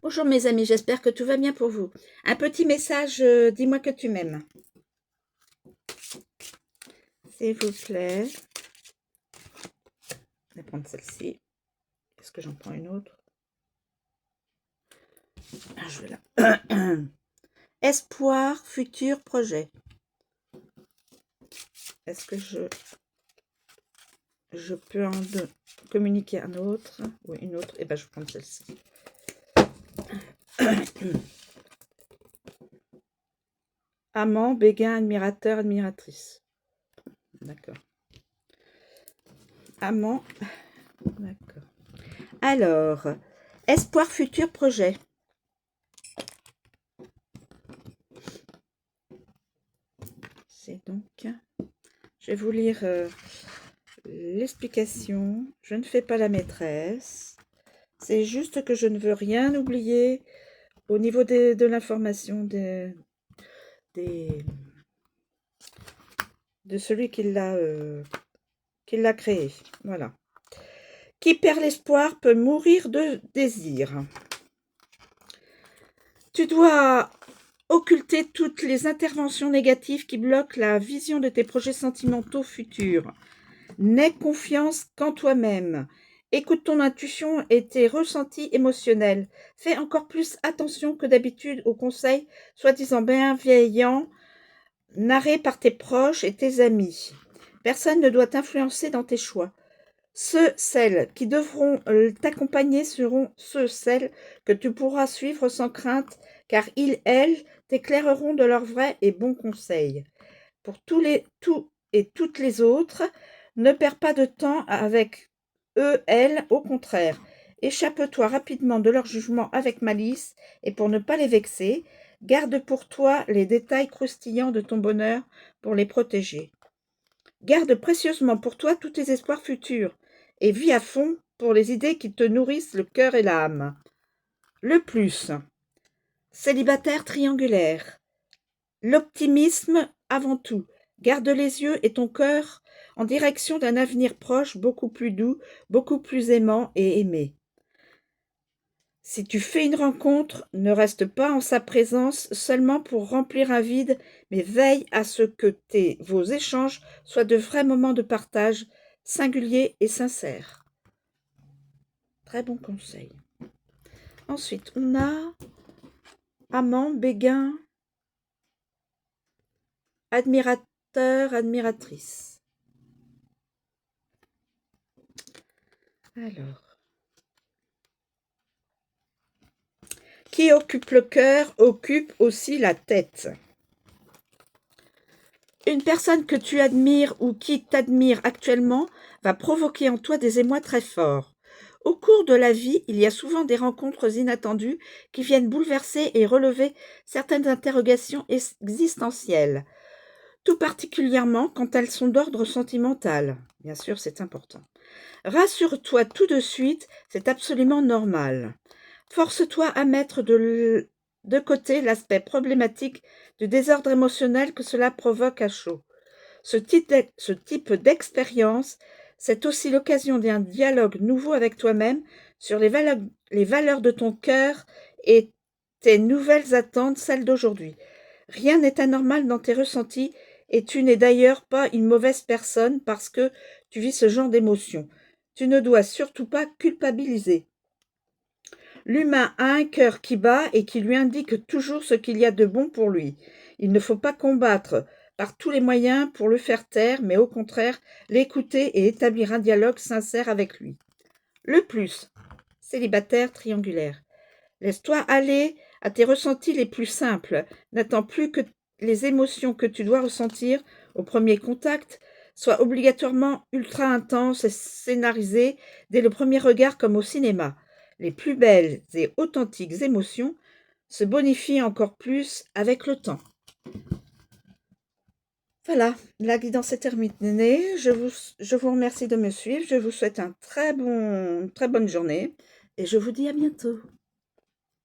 Bonjour mes amis, j'espère que tout va bien pour vous. Un petit message, dis-moi que tu m'aimes. S'il vous plaît. Je vais prendre celle-ci. Est-ce que j'en prends une autre? Je vais là. Espoir, futur, projet. Est-ce que je peux en communiquer un autre? Oui, une autre. Et ben je vais prendre celle-ci. Amant, béguin, admirateur, admiratrice. D'accord. Amant. D'accord. Alors, espoir, futur, projet. C'est donc... Je vais vous lire l'explication. Je ne fais pas la maîtresse. C'est juste que je ne veux rien oublier au niveau de l'information de celui qui l'a créé. Voilà. Qui perd l'espoir peut mourir de désir. Tu dois occulter toutes les interventions négatives qui bloquent la vision de tes projets sentimentaux futurs. N'aie confiance qu'en toi-même. Écoute ton intuition et tes ressentis émotionnels. Fais encore plus attention que d'habitude aux conseils soi-disant bienveillants narrés par tes proches et tes amis. Personne ne doit t'influencer dans tes choix. Celles qui devront t'accompagner seront celles que tu pourras suivre sans crainte, car elles t'éclaireront de leurs vrais et bons conseils. Pour tous et toutes les autres, ne perds pas de temps avec elles, au contraire. Échappe-toi rapidement de leur jugement avec malice, et pour ne pas les vexer, garde pour toi les détails croustillants de ton bonheur pour les protéger. Garde précieusement pour toi tous tes espoirs futurs, et vis à fond pour les idées qui te nourrissent le cœur et l'âme. Le plus. Célibataire triangulaire. L'optimisme avant tout. Garde les yeux et ton cœur en direction d'un avenir proche beaucoup plus doux, beaucoup plus aimant et aimé. Si tu fais une rencontre, ne reste pas en sa présence seulement pour remplir un vide, mais veille à ce que vos échanges soient de vrais moments de partage, singuliers et sincères. Très bon conseil. Ensuite, on a amant, béguin, admirateur, admiratrice. Alors, qui occupe le cœur occupe aussi la tête. Une personne que tu admires ou qui t'admire actuellement va provoquer en toi des émois très forts. Au cours de la vie, il y a souvent des rencontres inattendues qui viennent bouleverser et relever certaines interrogations existentielles, tout particulièrement quand elles sont d'ordre sentimental. Bien sûr, c'est important. Rassure-toi tout de suite, c'est absolument normal. Force-toi à mettre de côté l'aspect problématique du désordre émotionnel que cela provoque à chaud. Ce type d'expérience, c'est aussi l'occasion d'un dialogue nouveau avec toi-même sur les valeurs de ton cœur et tes nouvelles attentes, celles d'aujourd'hui. Rien n'est anormal dans tes ressentis et tu n'es d'ailleurs pas une mauvaise personne parce que tu vis ce genre d'émotions. Tu ne dois surtout pas culpabiliser. L'humain a un cœur qui bat et qui lui indique toujours ce qu'il y a de bon pour lui. Il ne faut pas combattre par tous les moyens pour le faire taire, mais au contraire, l'écouter et établir un dialogue sincère avec lui. Le plus, célibataire triangulaire. Laisse-toi aller à tes ressentis les plus simples. N'attends plus que les émotions que tu dois ressentir au premier contact soient obligatoirement ultra intenses et scénarisées dès le premier regard comme au cinéma. Les plus belles et authentiques émotions se bonifient encore plus avec le temps. Voilà, la guidance est terminée. Je vous remercie de me suivre. Je vous souhaite une très bonne journée et je vous dis à bientôt.